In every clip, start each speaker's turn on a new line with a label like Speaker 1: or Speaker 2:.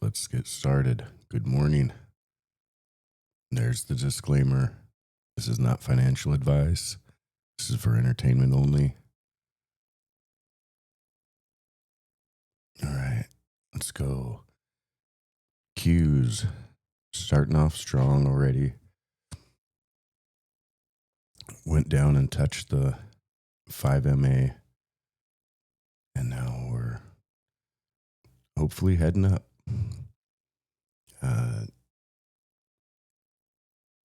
Speaker 1: let's get started. Good morning. There's the disclaimer. This is not financial advice. This is for entertainment only. All right, let's go. Qs starting off strong already. Went down and touched the 5 MA, and now we're hopefully heading up.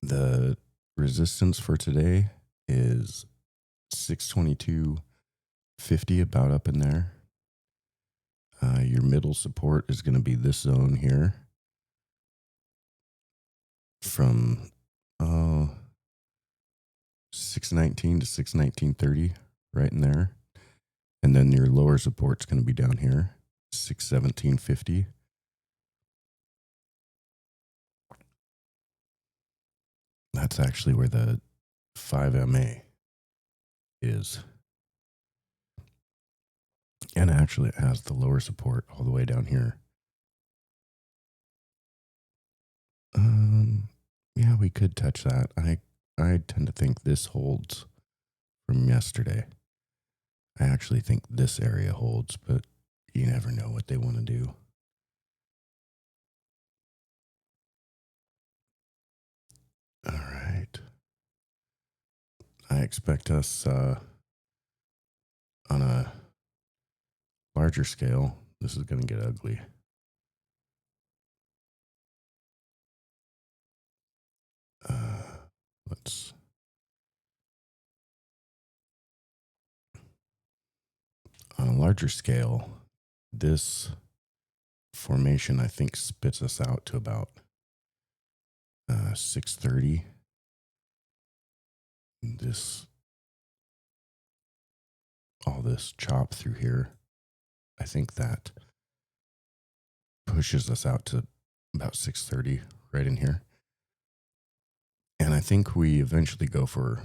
Speaker 1: The resistance for today is 622.50, about up in there. Your middle support is going to be this zone here from 619 to 619.30, right in there. And then your lower support's going to be down here, 617.50. That's actually where the 5 MA is. And actually it has the lower support all the way down here. Yeah, we could touch that. I tend to think this holds from yesterday. I actually think this area holds, but you never know what they want to do. All right. I expect us on a larger scale, this is going to get ugly. Let's on a larger scale, this formation I think spits us out to about 630. All this chop through here, I think that pushes us out to about 630 right in here. And I think we eventually go for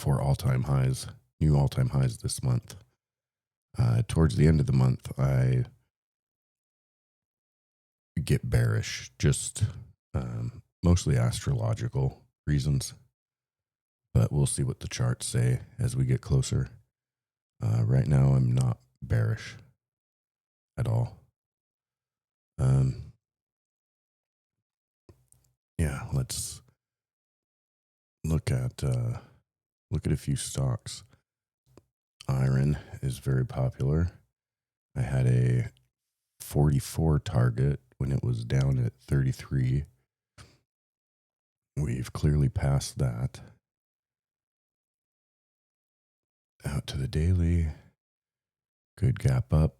Speaker 1: all-time highs, new all-time highs this month. Towards the end of the month, I get bearish, just mostly astrological reasons. But we'll see what the charts say as we get closer. Right now, I'm not bearish at all. Yeah, let's look at a few stocks. IREN is very popular. I had a 44 target when it was down at 33. We've clearly passed that. Out to the daily. Good gap up.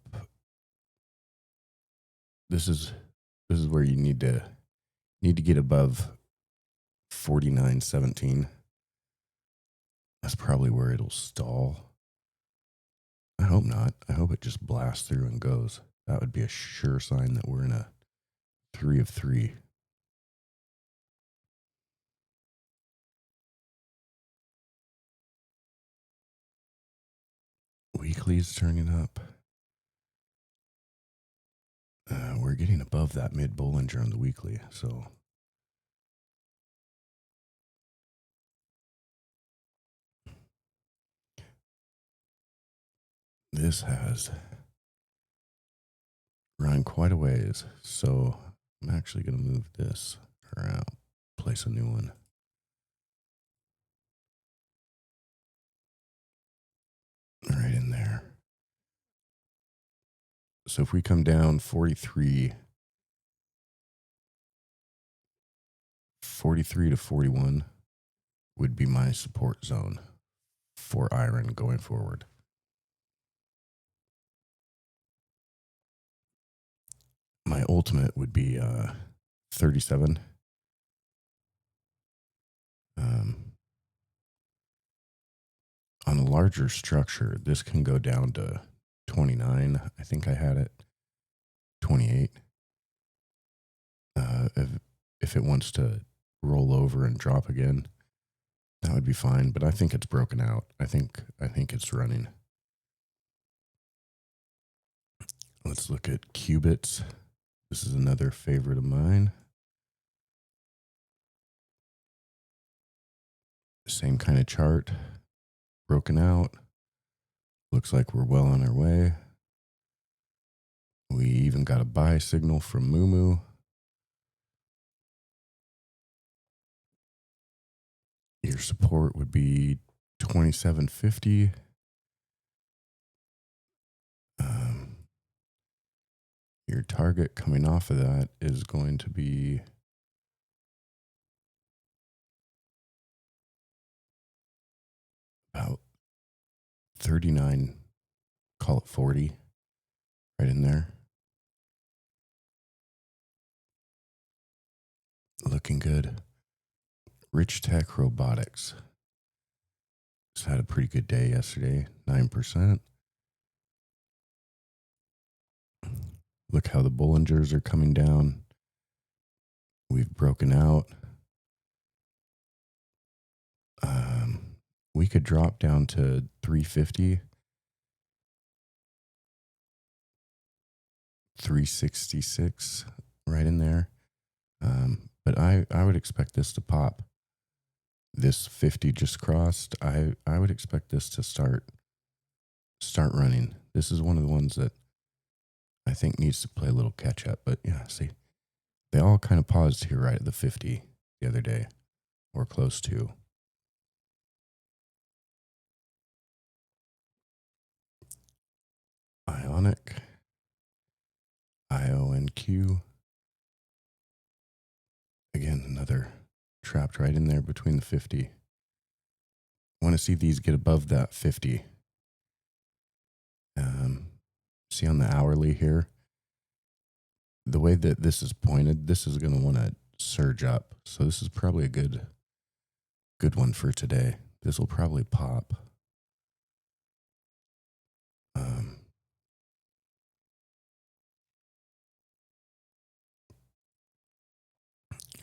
Speaker 1: This is where you need to get above 49.17. That's probably where it'll stall. I hope not. I hope it just blasts through and goes. That would be a sure sign that we're in a 3 of 3. Weekly's turning up. We're getting above that mid Bollinger on the weekly, so this has run quite a ways. So I'm actually going to move this around, place a new one. Right in there. So if we come down 43 to 41 would be my support zone for IREN going forward. My ultimate would be 37. On a larger structure, this can go down to 29. I think I had it 28. If it wants to roll over and drop again, that would be fine. But I think it's broken out. I think it's running. Let's look at qubits. This is another favorite of mine. Same kind of chart, broken out. Looks like we're well on our way. We even got a buy signal from Mumu. Your support would be 2750. Your target coming off of that is going to be about 39, call it 40, right in there. Looking good. Rich Tech Robotics. Just had a pretty good day yesterday, 9%. Look how the Bollingers are coming down. We've broken out. We could drop down to 350, 366, right in there. But I would expect this to pop. This 50 just crossed. I would expect this to start running. This is one of the ones that I think needs to play a little catch up. But yeah, see, they all kind of paused here right at the 50 the other day, or close to. IONQ, IONQ. Again, another trapped right in there between the 50. I want to see these get above that 50. See on the hourly here, the way that this is pointed, this is going to want to surge up. So this is probably a good one for today. This will probably pop.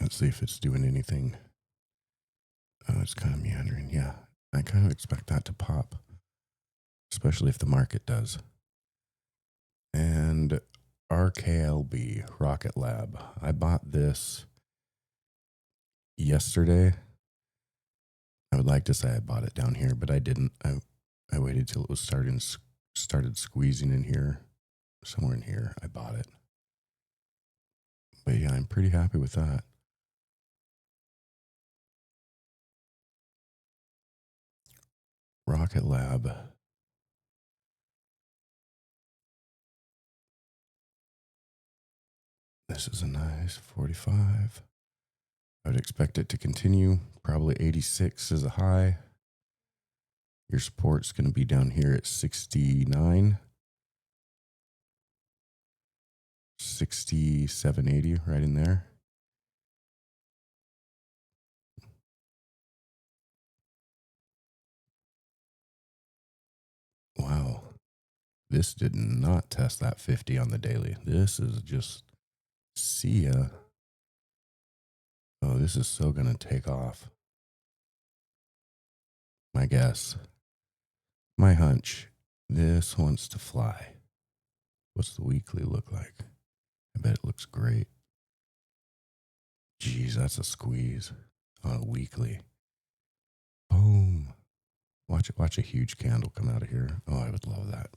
Speaker 1: Let's see if it's doing anything. Oh, it's kind of meandering. Yeah, I kind of expect that to pop, especially if the market does. And RKLB, Rocket Lab. I bought this yesterday. I would like to say I bought it down here, but I didn't. I waited till it was started squeezing in here, somewhere in here. I bought it. But yeah, I'm pretty happy with that. Rocket Lab. This is a nice 45. I would expect it to continue. Probably 86 is a high. Your support's going to be down here at 69. 6780, right in there. Wow. This did not test that 50 on the daily. This is just, see ya. Oh, this is so going to take off. My guess. My hunch. This wants to fly. What's the weekly look like? I bet it looks great. Geez, that's a squeeze on a weekly. Boom. Watch a huge candle come out of here. Oh, I would love that.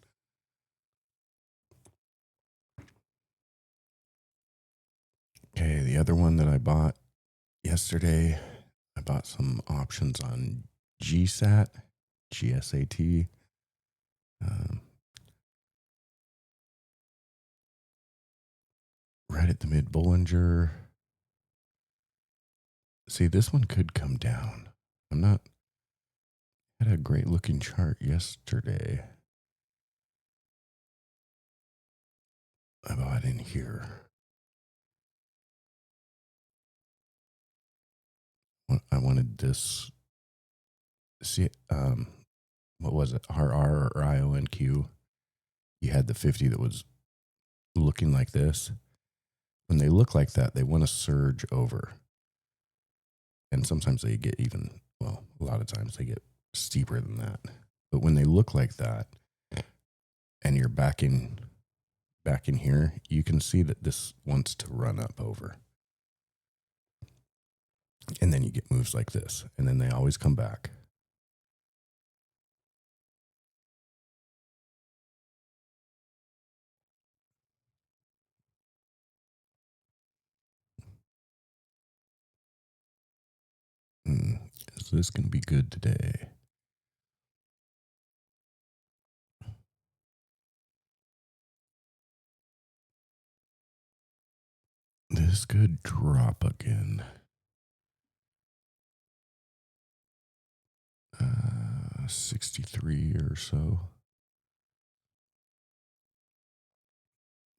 Speaker 1: Okay, the other one that I bought yesterday, I bought some options on GSAT, GSAT. Right at the mid Bollinger. See, this one could come down. Had a great looking chart yesterday. I bought in here. I wanted this. See, what was it? RR or IONQ. You had the 50 that was looking like this. When they look like that, they want to surge over. And sometimes they get even, well, a lot of times they get steeper than that. But when they look like that and you're backing back in here, you can see that this wants to run up over. And then you get moves like this, and then they always come back. Is this going to be good today? This could drop again. 63 or so.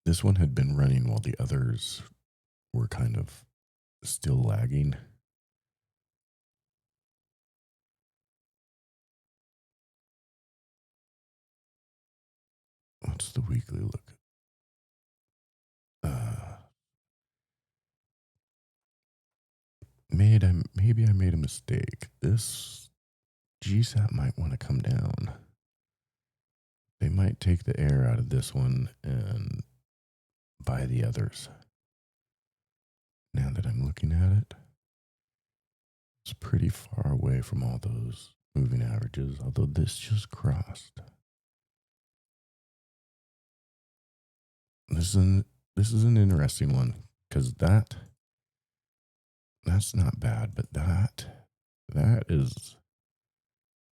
Speaker 1: This one had been running while the others were kind of still lagging. What's the weekly look? Maybe I made a mistake. This GSAT might want to come down. They might take the air out of this one and buy the others. Now that I'm looking at it, it's pretty far away from all those moving averages, although this just crossed. This is an interesting one, because that's not bad, but that is,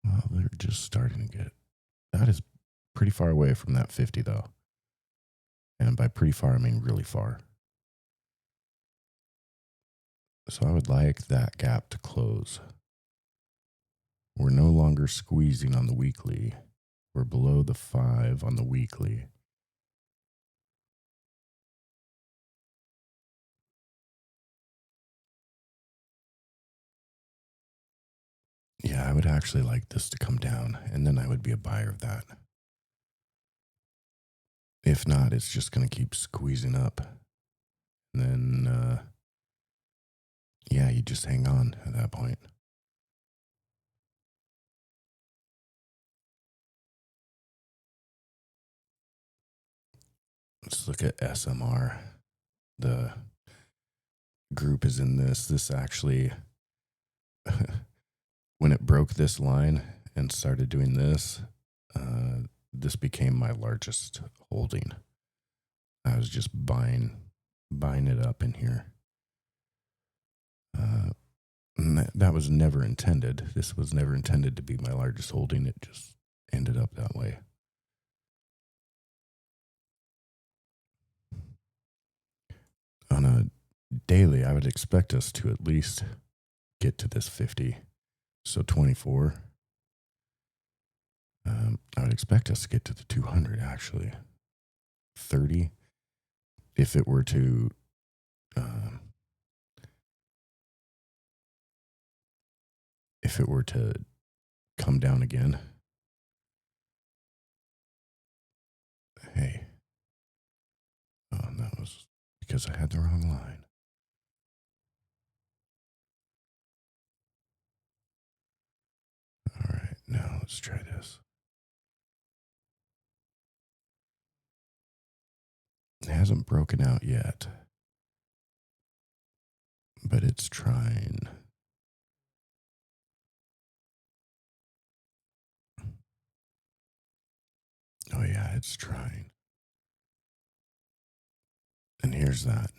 Speaker 1: well, they're just starting to get, that is pretty far away from that 50 though. And by pretty far, I mean really far. So I would like that gap to close. We're no longer squeezing on the weekly. We're below the 5 on the weekly. Yeah, I would actually like this to come down, and then I would be a buyer of that. If not, it's just going to keep squeezing up. And then, yeah, you just hang on at that point. Let's look at SMR. The group is in this. This actually, when it broke this line and started doing this, this became my largest holding. I was just buying it up in here. That was never intended. This was never intended to be my largest holding. It just ended up that way. On a daily, I would expect us to at least get to this 50. So 24. I would expect us to get to the 200, actually. 30. If it were to come down again. Hey. Oh, that was because I had the wrong line. All right, now let's try this. It hasn't broken out yet, but it's trying. Oh yeah, it's trying. And here's that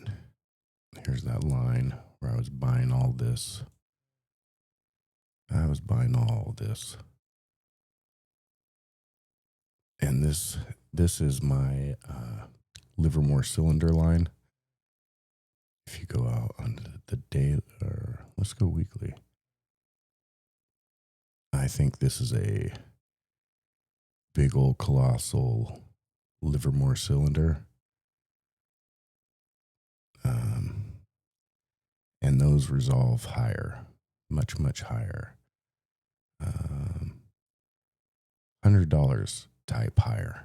Speaker 1: line where I was buying all this. I was buying all this. And this is my Livermore cylinder line. If you go out on the day, or let's go weekly. I think this is a big old colossal Livermore cylinder. And those resolve higher, much, much higher. $100 type higher.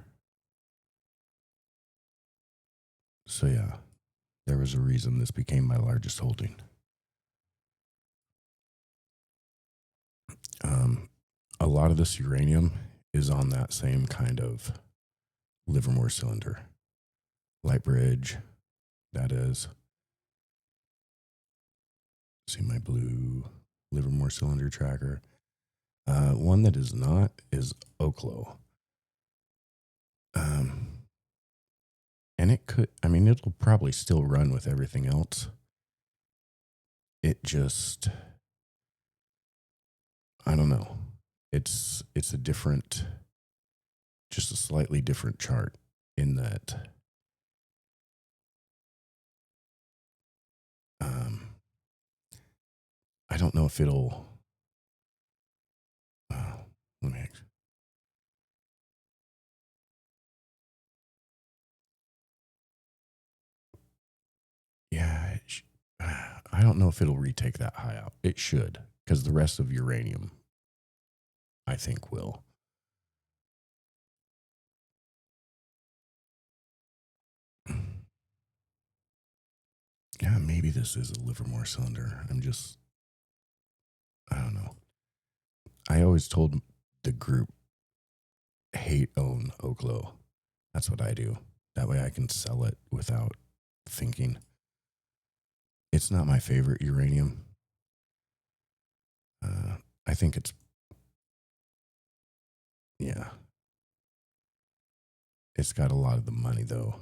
Speaker 1: So yeah, there was a reason this became my largest holding. A lot of this uranium is on that same kind of Livermore cylinder. Light bridge, that is. See my blue Livermore cylinder tracker. One that is not is OKLO. And it could, I mean, it'll probably still run with everything else. It just, I don't know. It's a different, just a slightly different chart in that I don't know if it'll, let me, yeah, I don't know if it'll retake that high out. It should, because the rest of uranium, I think, will. Yeah, maybe this is a Livermore cylinder. I don't know. I always told the group, hate own OKLO. That's what I do. That way I can sell it without thinking. It's not my favorite uranium. I think it's, yeah. It's got a lot of the money, though.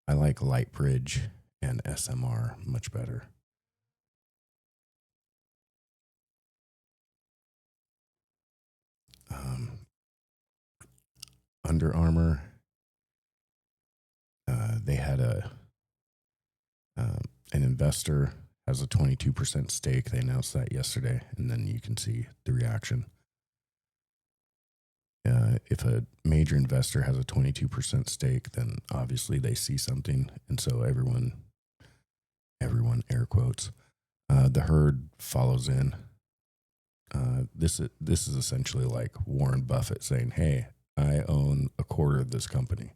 Speaker 1: I like Lightbridge and SMR much better. Under Armour, they had an investor has a 22% stake. They announced that yesterday, and then you can see the reaction. If a major investor has a 22% stake, then obviously they see something, and so everyone air quotes, the herd follows in. This is essentially like Warren Buffett saying, "Hey, I own a quarter of this company."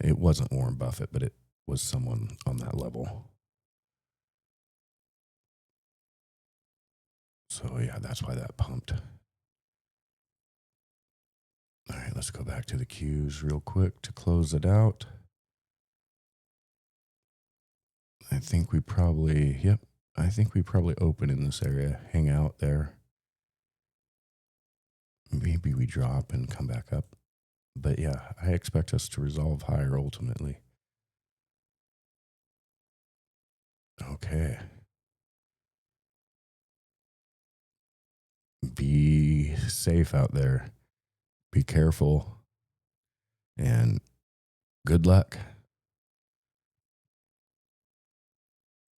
Speaker 1: It wasn't Warren Buffett, but it was someone on that level. So yeah, that's why that pumped. All right, let's go back to the Qs real quick to close it out. I think we probably open in this area, hang out there. Maybe we drop and come back up. But yeah, I expect us to resolve higher ultimately. Okay. Be safe out there. Be careful. And good luck.